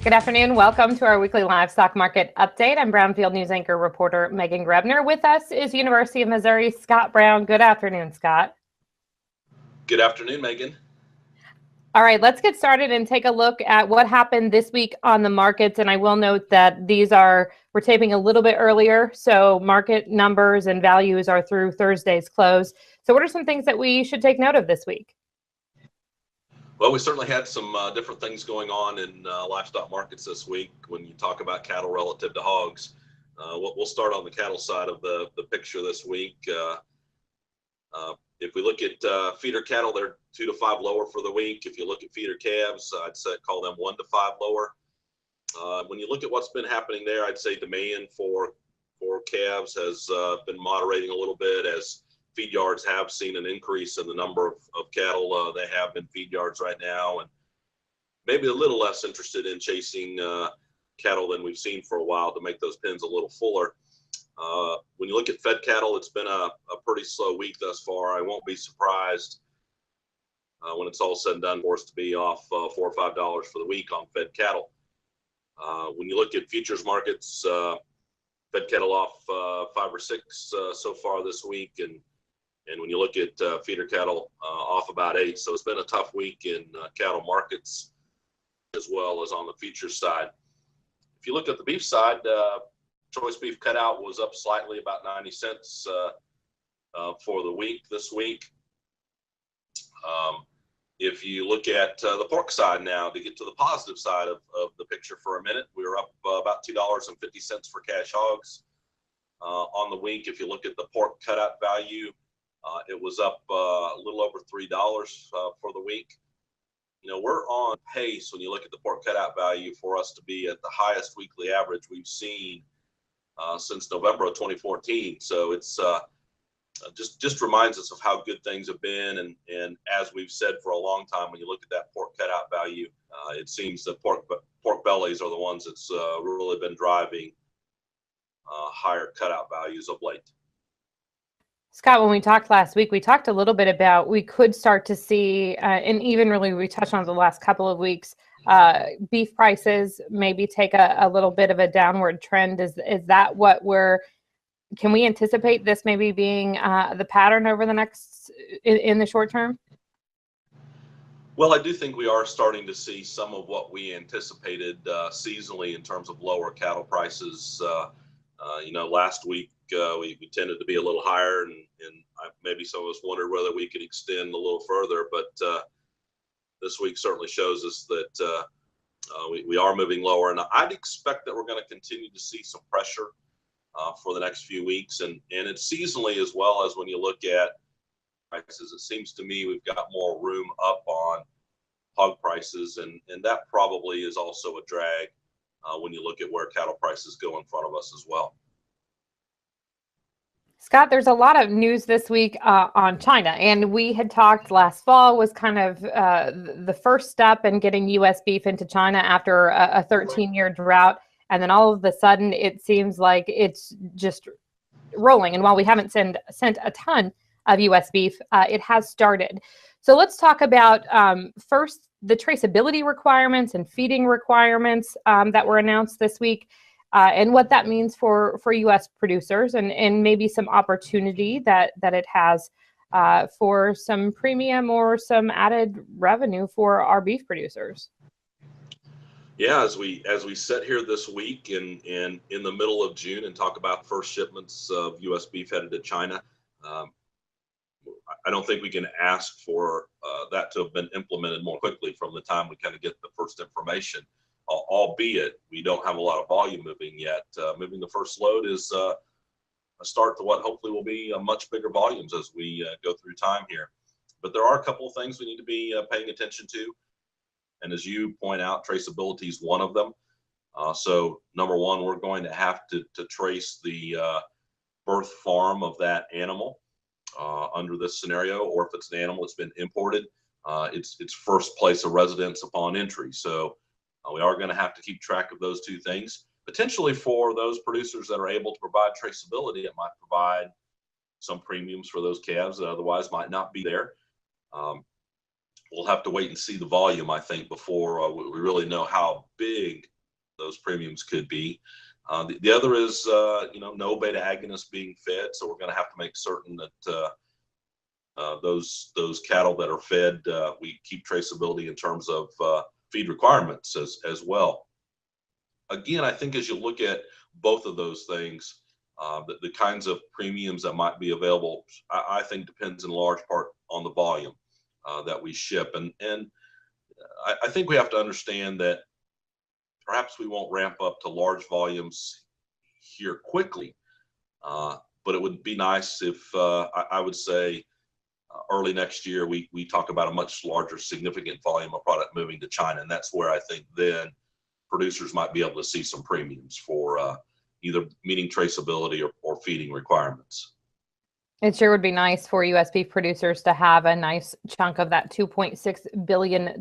Good afternoon. Welcome to our weekly livestock market update. I'm Brownfield News Anchor reporter Megan Grebner. With us is University of Missouri Scott Brown. Good afternoon, Scott. Good afternoon, Megan. All right, let's get started and take a look at what happened this week on the markets. And I will note that we're taping a little bit earlier, so market numbers and values are through Thursday's close. So what are some things that we should take note of this week? Well, we certainly had some different things going on in livestock markets this week when you talk about cattle relative to hogs. We'll start on the cattle side of the picture this week. If we look at feeder cattle, they're 2 to 5 lower for the week. If you look at feeder calves, I'd say call them 1 to 5 lower. When you look at what's been happening there, I'd say demand for calves has been moderating a little bit as feed yards have seen an increase in the number of cattle they have in feed yards right now, and maybe a little less interested in chasing cattle than we've seen for a while to make those pens a little fuller. When you look at fed cattle, it's been a pretty slow week thus far. I won't be surprised when it's all said and done for us to be off $4 or $5 for the week on fed cattle. When you look at futures markets, fed cattle off 5 or 6 so far this week, and when you look at feeder cattle off about 8. So it's been a tough week in cattle markets as well as on the futures side. If you look at the beef side, choice beef cutout was up slightly, about 90 cents for the week this week. If you look at the pork side now, to get to the positive side of the picture for a minute, we were up about $2.50 for cash hogs on the week. If you look at the pork cutout value, it was up a little over $3 for the week. You know, we're on pace when you look at the pork cutout value for us to be at the highest weekly average we've seen since November of 2014. So it's just reminds us of how good things have been. And as we've said for a long time, when you look at that pork cutout value, it seems that pork bellies are the ones that's really been driving higher cutout values of late. Scott, when we talked last week, we talked a little bit about we could start to see, and even really we touched on the last couple of weeks, beef prices maybe take a little bit of a downward trend. Is that what can we anticipate this maybe being the pattern over the next, in the short term? Well, I do think we are starting to see some of what we anticipated seasonally in terms of lower cattle prices. Last week we tended to be a little higher, and maybe some of us wondered whether we could extend a little further. But this week certainly shows us that we are moving lower, and I'd expect that we're going to continue to see some pressure for the next few weeks, and it's seasonally as well as when you look at prices. It seems to me we've got more room up on hog prices, and that probably is also a drag when you look at where cattle prices go in front of us as well. Scott, there's a lot of news this week on China, and we had talked last fall was kind of the first step in getting U.S. beef into China after a 13-year drought, and then all of a sudden it seems like it's just rolling. And while we haven't sent a ton of U.S. beef, it has started. So let's talk about first the traceability requirements and feeding requirements that were announced this week. And what that means for U.S. producers and maybe some opportunity that it has for some premium or some added revenue for our beef producers. Yeah, as we sit here this week and in the middle of June and talk about first shipments of U.S. beef headed to China, I don't think we can ask for that to have been implemented more quickly from the time we kind of get the first information. Albeit we don't have a lot of volume moving yet. Moving the first load is a start to what hopefully will be much bigger volumes as we go through time here. But there are a couple of things we need to be paying attention to. And as you point out, traceability is one of them. So number one, we're going to have to trace the birth farm of that animal under this scenario, or if it's an animal that's been imported, its first place of residence upon entry. So we are going to have to keep track of those two things. Potentially for those producers that are able to provide traceability, it might provide some premiums for those calves that otherwise might not be there. We'll have to wait and see the volume, I think, before we really know how big those premiums could be. The other is, no beta agonists being fed. So we're going to have to make certain that those cattle that are fed, we keep traceability in terms of feed requirements as well. Again, I think as you look at both of those things, the kinds of premiums that might be available, I think depends in large part on the volume that we ship. And I think we have to understand that perhaps we won't ramp up to large volumes here quickly, but it would be nice if I would say early next year we talk about a much larger significant volume of product moving to China, and that's where I think then producers might be able to see some premiums for either meeting traceability or feeding requirements. It sure would be nice for US beef producers to have a nice chunk of that $2.6 billion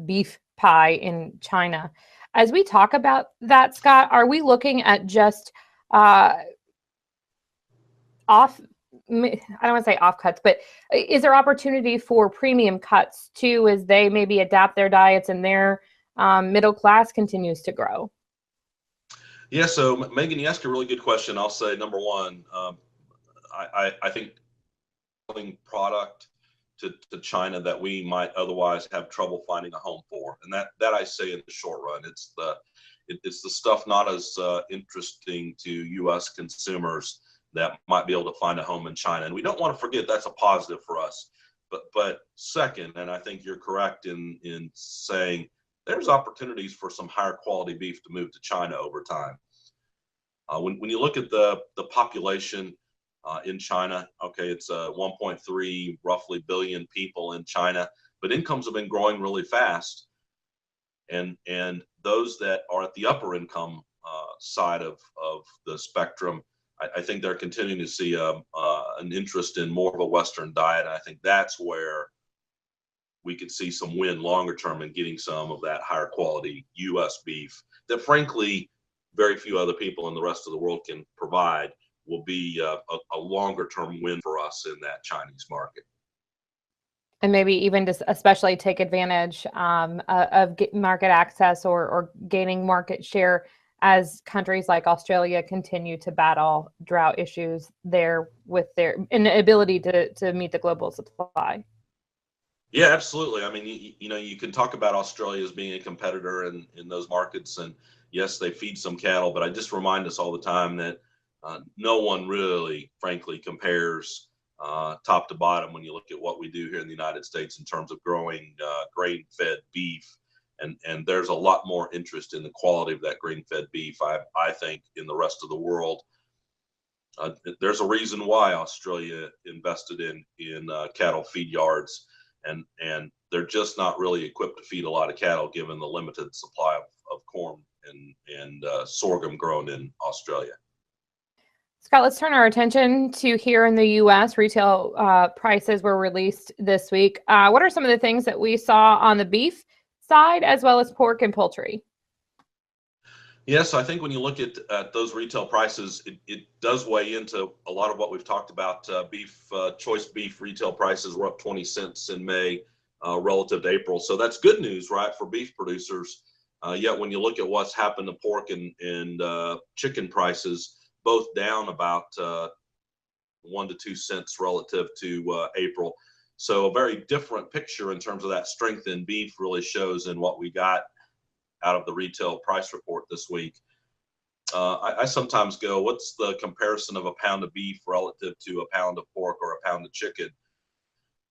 beef pie in China. As we talk about that, Scott, are we looking at just I don't want to say off cuts, but is there opportunity for premium cuts too, as they maybe adapt their diets and their middle class continues to grow? Yeah, so Megan, you asked a really good question. I'll say number one, I think selling product to China that we might otherwise have trouble finding a home for, and that I say in the short run, it's the stuff not as interesting to U.S. consumers that might be able to find a home in China, and we don't want to forget that's a positive for us. But second, and I think you're correct in saying there's opportunities for some higher quality beef to move to China over time. When you look at the population in China, okay, it's 1.3 roughly billion people in China, but incomes have been growing really fast, and those that are at the upper income side of the spectrum, I think they're continuing to see an interest in more of a Western diet. And I think that's where we could see some win longer term in getting some of that higher quality U.S. beef that, frankly, very few other people in the rest of the world can provide. Will be a longer term win for us in that Chinese market. And maybe even just especially take advantage of market access or gaining market share as countries like Australia continue to battle drought issues there with their inability to meet the global supply. Yeah, absolutely. I mean, you can talk about Australia as being a competitor in those markets, and yes, they feed some cattle, but I just remind us all the time that no one really, frankly, compares top to bottom when you look at what we do here in the United States in terms of growing grain-fed beef. And there's a lot more interest in the quality of that grain-fed beef, I think, in the rest of the world. There's a reason why Australia invested in cattle feed yards, and they're just not really equipped to feed a lot of cattle given the limited supply of corn and sorghum grown in Australia. Scott, let's turn our attention to here in the U.S. Retail prices were released this week. What are some of the things that we saw on the beef side as well as pork and poultry? Yes, I think when you look at those retail prices, it does weigh into a lot of what we've talked about. Choice beef retail prices were up 20 cents in May relative to April. So that's good news, right, for beef producers. Yet when you look at what's happened to pork and chicken prices, both down about 1 to 2 cents relative to April. So a very different picture in terms of that strength in beef really shows in what we got out of the retail price report this week. I sometimes go, what's the comparison of a pound of beef relative to a pound of pork or a pound of chicken?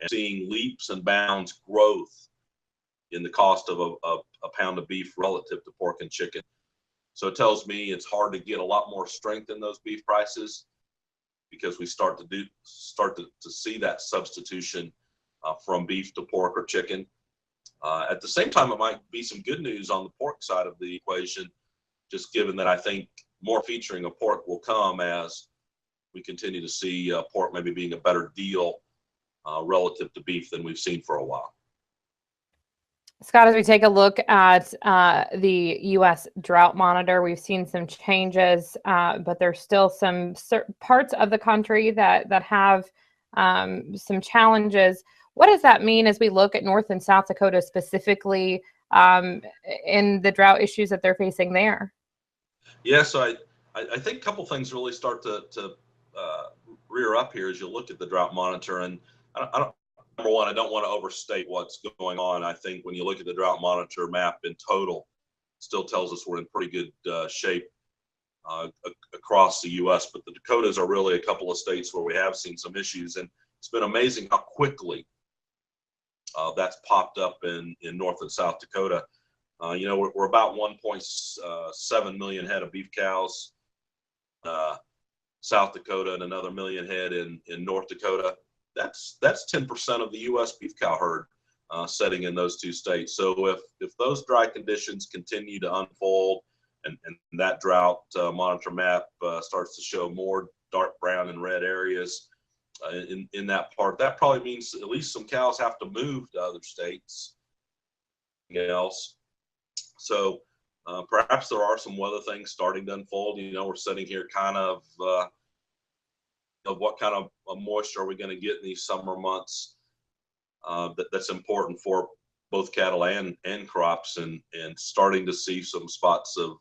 And seeing leaps and bounds growth in the cost of a pound of beef relative to pork and chicken. So it tells me it's hard to get a lot more strength in those beef prices because we start to see that substitution from beef to pork or chicken. At the same time, it might be some good news on the pork side of the equation, just given that I think more featuring of pork will come as we continue to see pork maybe being a better deal relative to beef than we've seen for a while. Scott, as we take a look at the U.S. Drought Monitor, we've seen some changes, but there's still some parts of the country that have some challenges. What does that mean as we look at North and South Dakota specifically? in the drought issues that they're facing there? Yeah, so I think a couple things really start to rear up here as you look at the drought monitor. And I don't, number one, I don't want to overstate what's going on. I think when you look at the drought monitor map in total, it still tells us we're in pretty good shape across the U.S. But the Dakotas are really a couple of states where we have seen some issues, and it's been amazing how quickly that's popped up in North and South Dakota. We're about 1.7 million head of beef cows, South Dakota, and another million head in North Dakota. That's 10% of the U.S. beef cow herd setting in those two states. So if those dry conditions continue to unfold and that drought monitor map starts to show more dark brown and red areas in that part, that probably means at least some cows have to move to other states. Anything else? So perhaps there are some weather things starting to unfold. We're sitting here kind of what kind of moisture are we going to get in these summer months? That's important for both cattle and crops, and starting to see some spots of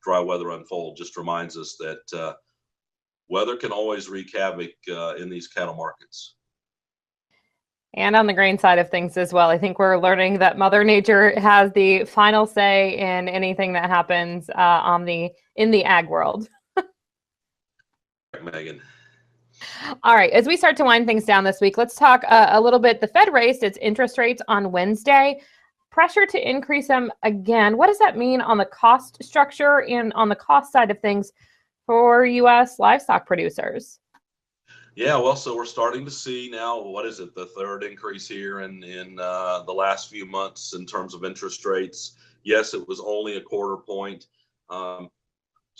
dry weather unfold just reminds us that weather can always wreak havoc in these cattle markets. And on the grain side of things as well, I think we're learning that Mother Nature has the final say in anything that happens in the ag world. Megan. All right, as we start to wind things down this week, let's talk a little bit. The Fed raised its interest rates on Wednesday. Pressure to increase them again. What does that mean on the cost structure and on the cost side of things for U.S. livestock producers? Yeah, well, so we're starting to see now, what is it, the third increase here in the last few months in terms of interest rates. Yes, it was only a quarter point. So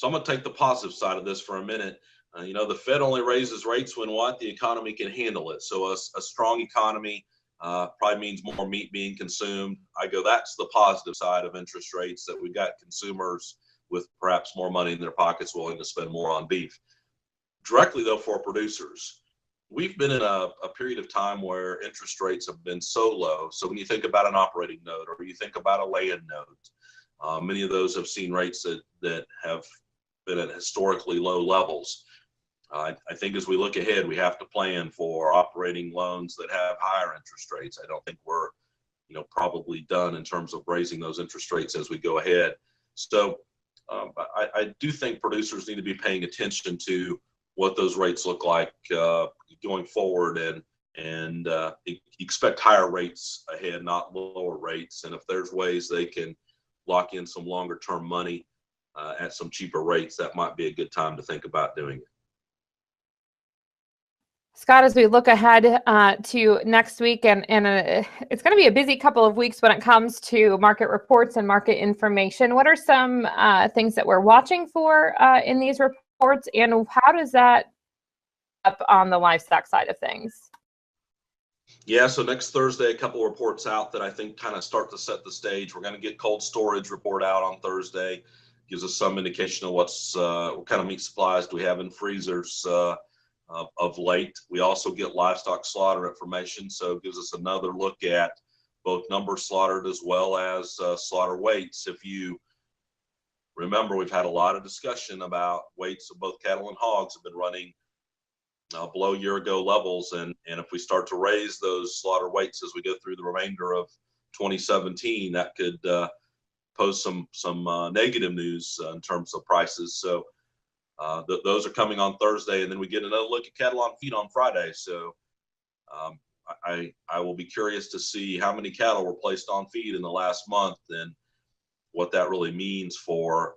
I'm going to take the positive side of this for a minute. The Fed only raises rates when the economy can handle it. So a strong economy probably means more meat being consumed. That's the positive side of interest rates, that we've got consumers with perhaps more money in their pockets willing to spend more on beef. Directly, though, for producers, we've been in a period of time where interest rates have been so low. So when you think about an operating note or you think about a land note, many of those have seen rates that have been at historically low levels. I think as we look ahead, we have to plan for operating loans that have higher interest rates. I don't think we're, probably done in terms of raising those interest rates as we go ahead. So I do think producers need to be paying attention to what those rates look like going forward, and expect higher rates ahead, not lower rates. And if there's ways they can lock in some longer term money at some cheaper rates, that might be a good time to think about doing it. Scott, as we look ahead to next week, and it's going to be a busy couple of weeks when it comes to market reports and market information, what are some things that we're watching for in these reports, and how does that up on the livestock side of things? Yeah, so next Thursday, a couple of reports out that I think kind of start to set the stage. We're going to get cold storage report out on Thursday. Gives us some indication of what kind of meat supplies do we have in freezers of late. We also get livestock slaughter information, so it gives us another look at both numbers slaughtered as well as slaughter weights. If you remember, we've had a lot of discussion about weights of both cattle and hogs have been running below year-ago levels, and if we start to raise those slaughter weights as we go through the remainder of 2017, that could pose some negative news in terms of prices. So those are coming on Thursday, and then we get another look at cattle on feed on Friday. So I will be curious to see how many cattle were placed on feed in the last month and what that really means for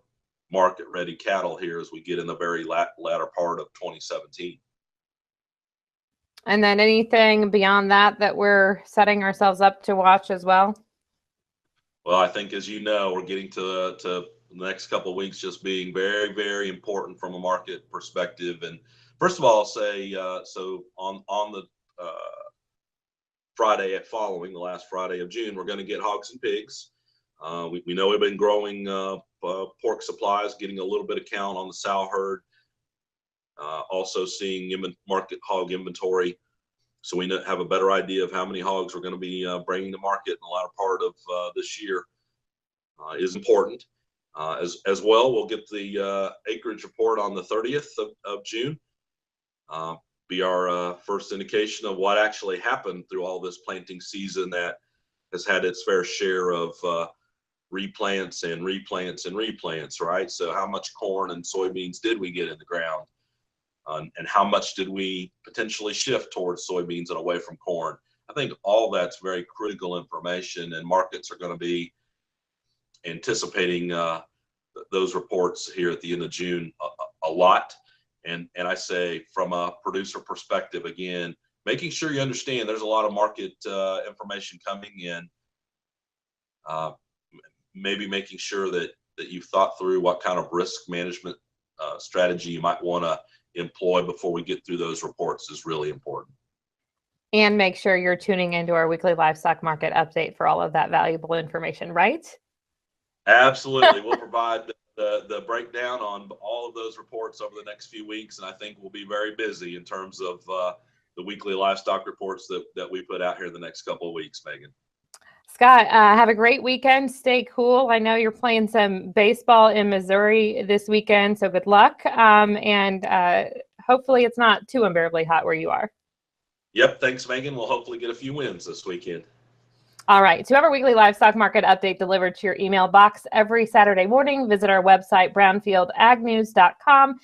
market-ready cattle here as we get in the very latter part of 2017. And then anything beyond that we're setting ourselves up to watch as well? Well, I think, as you know, we're getting to the next couple of weeks just being very, very important from a market perspective. And first of all, I'll say, so on the Friday following, the last Friday of June, we're going to get hogs and pigs. We know we've been growing pork supplies, getting a little bit of count on the sow herd, also seeing market hog inventory. So we have a better idea of how many hogs we're going to be bringing to market in the latter part of this year. is important. As well, we'll get the acreage report on the 30th of June. Be our first indication of what actually happened through all this planting season that has had its fair share of replants and replants and replants, right? So how much corn and soybeans did we get in the ground? And how much did we potentially shift towards soybeans and away from corn? I think all that's very critical information, and markets are going to be anticipating those reports here at the end of June a lot. And I say from a producer perspective, again, making sure you understand there's a lot of market information coming in. Maybe making sure that you've thought through what kind of risk management strategy you might want to employ before we get through those reports is really important. And make sure you're tuning into our weekly livestock market update for all of that valuable information, right? Absolutely. We'll provide the breakdown on all of those reports over the next few weeks, and I think we'll be very busy in terms of the weekly livestock reports that we put out here the next couple of weeks, Megan. Scott, have a great weekend. Stay cool. I know you're playing some baseball in Missouri this weekend, so good luck. And hopefully it's not too unbearably hot where you are. Yep. Thanks, Megan. We'll hopefully get a few wins this weekend. All right. To have our weekly livestock market update delivered to your email box every Saturday morning, visit our website, brownfieldagnews.com.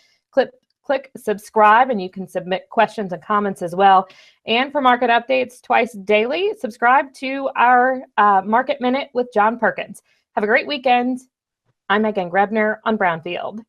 Click subscribe, and you can submit questions and comments as well. And for market updates twice daily, subscribe to our Market Minute with John Perkins. Have a great weekend. I'm Megan Grebner on Brownfield.